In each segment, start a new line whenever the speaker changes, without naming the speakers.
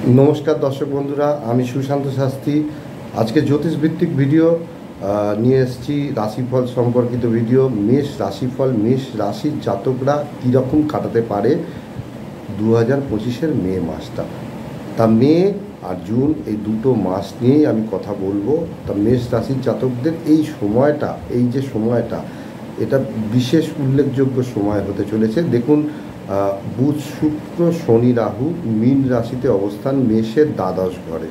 नमस्कार दर्शक बंधुरा आमी सुशांत शास्त्री आज के ज्योतिष भित्तिक भिडियो निये एसेछि राशिफल सम्पर्कित भिडियो। मेष राशिफल मेष राशिर जातकरा की रकम काटाते पारे 2025 मे मासटा। ता मे और जून এই দুটো মাস নিয়েই আমি কথা বলবো। তা মেষ রাশির জাতকদের এই সময়টা এই যে সময়টা এটা বিশেষ উল্লেখযোগ্য সময় হতে চলেছে। দেখুন বুধ শুক্র শনি রাহু মীন রাশিতে অবস্থান, মেষের দ্বাদশ ঘরে।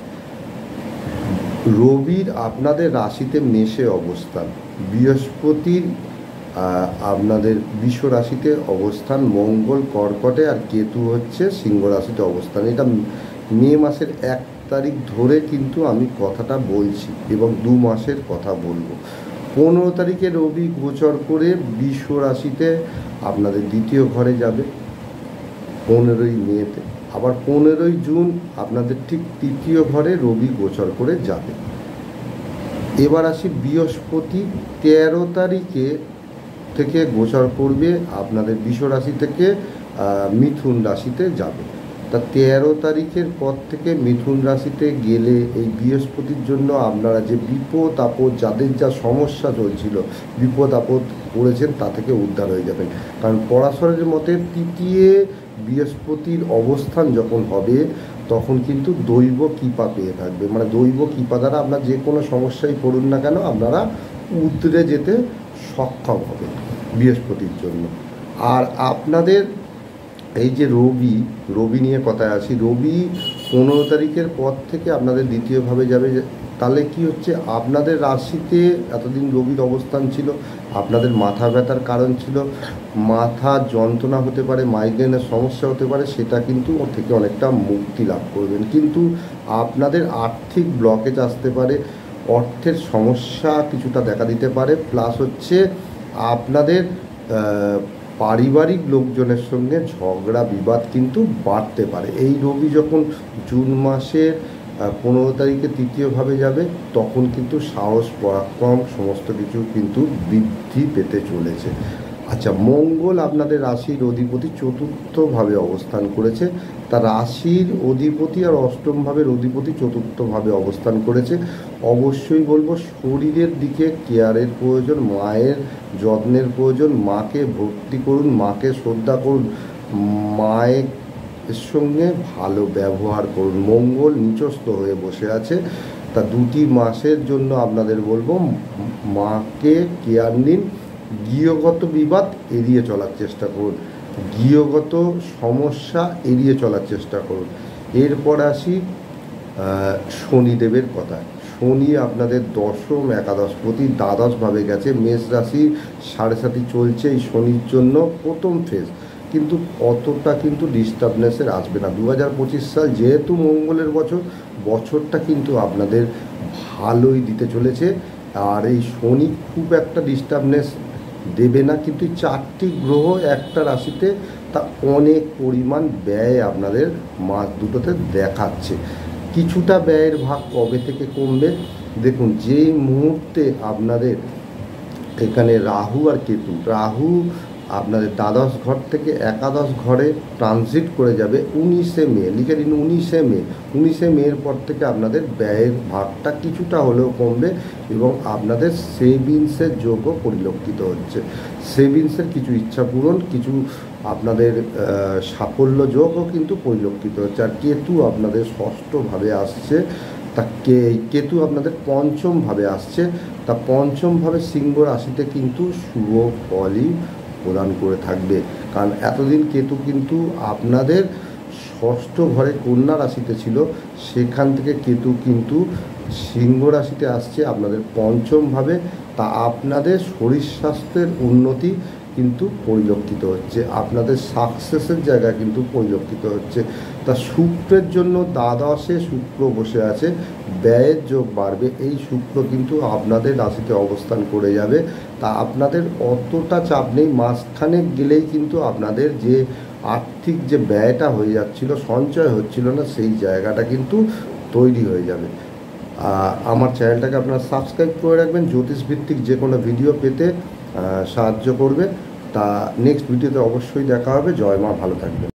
রবির আপনাদের রাশিতে মেষে অবস্থান, বৃহস্পতির আপনাদের বৃষ রাশিতে অবস্থান, মঙ্গল কর্কটে আর কেতু হচ্ছে সিংহ রাশিতে অবস্থান। এটা মে মাসের 1 তারিখ ধরে কিন্তু আমি কথাটা বলছি এবং 2 মাসের কথা বলবো। 15 তারিখে রবি গোচর করে বৃষ রাশিতে আপনাদের দ্বিতীয় ঘরে যাবে 15ই মেতে। আবার 15ই জুন আপনাদের ঠিক তৃতীয় ঘরে রবি গোচর করে যাবে। এবার আসি বৃহস্পতি 13 তারিখে থেকে গোচর করবে আপনাদের বৃষ রাশি থেকে মিথুন রাশিতে যাবে। তা 13 তারিখের পর থেকে মিথুন রাশিতে গেলে এই বৃহস্পতির জন্য আপনারা যে বিপদ আপদ যাদের যা সমস্যা চলছিল বিপদ আপদ পড়েছেন তা থেকে উদ্ধার হয়ে যাবেন। কারণ পরাশরের মতে তৃতীয় বৃহস্পতির অবস্থান যখন হবে তখন কিন্তু দৈব কৃপা পেয়ে থাকবে, মানে দৈব কৃপা দ্বারা আপনার যে কোনো সমস্যায় পড়ুন না কেন আপনারা উতরে যেতে সক্ষম হবে বৃহস্পতির জন্য। আর আপনাদের এই যে রবি নিয়ে কথায় আসি, রবি 15 তারিখের পর থেকে আপনাদের দ্বিতীয়ভাবে যাবে। তাহলে কি হচ্ছে, আপনাদের রাশিতে এতদিন রবির অবস্থান ছিল, আপনাদের মাথা ব্যথার কারণ ছিল, মাথা যন্ত্রণা হতে পারে, মাইগ্রেনের সমস্যা হতে পারে, সেটা কিন্তু ওর থেকে অনেকটা মুক্তি লাভ করবেন। কিন্তু আপনাদের আর্থিক ব্লকেজ আসতে পারে, অর্থের সমস্যা কিছুটা দেখা দিতে পারে, প্লাস হচ্ছে আপনাদের পারিবারিক লোকজনের সঙ্গে ঝগড়া বিবাদ কিন্তু বাড়তে পারে। এই রবি যখন জুন মাসের 15 তারিখে তৃতীয়ভাবে যাবে তখন কিন্তু সাহস পরাক্রম সমস্ত কিছু কিন্তু বৃদ্ধি পেতে চলেছে। আচ্ছা, মঙ্গল আপনাদের রাশির অধিপতি চতুর্থভাবে অবস্থান করেছে। তা রাশির অধিপতি আর অষ্টম ভাবের অধিপতি চতুর্থভাবে অবস্থান করেছে। অবশ্যই বলবো শরীরের দিকে কেয়ারের প্রয়োজন, মায়ের যত্নের প্রয়োজন, মাকে ভক্তি করুন, মাকে শ্রদ্ধা করুন, মায়ের সঙ্গে ভালো ব্যবহার করুন। মঙ্গল নিচস্থ হয়ে বসে আছে, তা 2টি মাসের জন্য আপনাদের বলবো মাকে কেয়ার নিন। গৃহগত বিবাদ এড়িয়ে চলার চেষ্টা করুন, গৃহগত সমস্যা এড়িয়ে চলার চেষ্টা করুন। এরপর আসি শনিদেবের কথা। শনি আপনাদের দশম একাদশপতি দ্বাদশভাবে গেছে। মেষ রাশি 7.5 চলছে এই শনির জন্য প্রথম ফেজ, কিন্তু অতটা কিন্তু ডিস্টার্বনেসের আসবে না। 2025 সাল যেহেতু মঙ্গলের বছরটা কিন্তু আপনাদের ভালোই দিতে চলেছে। আর এই শনি খুব একটা ডিস্টার্বনেস দেবে না, কিন্তু 4টি গ্রহ একটা রাশিতে, তা অনেক পরিমাণ ব্যয় আপনাদের মাস দুটোতে দেখাচ্ছে। কিছুটা ব্যয়ের ভাগ কবে থেকে কমবে দেখুন, যেই মুহূর্তে আপনাদের এখানে রাহু আর কেতু, রাহু আপনাদের দ্বাদশ ঘর থেকে একাদশ ঘরে ট্রানজিট করে যাবে 19শে মে, লিখে দিন 19শে মের পর থেকে আপনাদের ব্যয়ের ভাগটা কিছুটা হলেও কমবে এবং আপনাদের সেভিংসের যোগও পরিলক্ষিত হচ্ছে। সেভিংসের কিছু ইচ্ছা পূরণ, কিছু আপনাদের সাফল্য যোগও কিন্তু পরিলক্ষিত হচ্ছে। আর কেতু আপনাদের ষষ্ঠভাবে আসছে, তা কেতু আপনাদের পঞ্চমভাবে আসছে, তা পঞ্চমভাবে সিংহ রাশিতে কিন্তু শুভ ফলই প্রদান করে থাকবে। কারণ এতদিন কেতু কিন্তু আপনাদের ষষ্ঠ ঘরে কন্যা রাশিতে ছিল, সেখান থেকে কেতু কিন্তু সিংহ রাশিতে আসছে আপনাদের পঞ্চমভাবে। তা আপনাদের শরীর স্বাস্থ্যের উন্নতি কিন্তু পরিলক্ষিত হচ্ছে, আপনাদের সাকসেসের জায়গা কিন্তু পরিলক্ষিত হচ্ছে। তা শুক্রের জন্য দ্বাদশে শুক্র বসে আছে, ব্যয়ের যোগ বাড়বে। এই শুক্র কিন্তু আপনাদের রাশিতে অবস্থান করে যাবে, তা আপনাদের অতটা চাপ নেই। মাসখানেক গেলেই কিন্তু আপনাদের যে আর্থিক যে ব্যয়টা হয়ে যাচ্ছিল, সঞ্চয় হচ্ছিল না, সেই জায়গাটা কিন্তু তৈরি হয়ে যাবে। আমার চ্যানেলটাকে আপনারা সাবস্ক্রাইব করে রাখবেন, জ্যোতিষ ভিত্তিক যে কোনো ভিডিও পেতে সাহায্য করবে। তা নেক্সট ভিডিওতে অবশ্যই দেখা হবে। জয় মা, ভালো থাকবেন।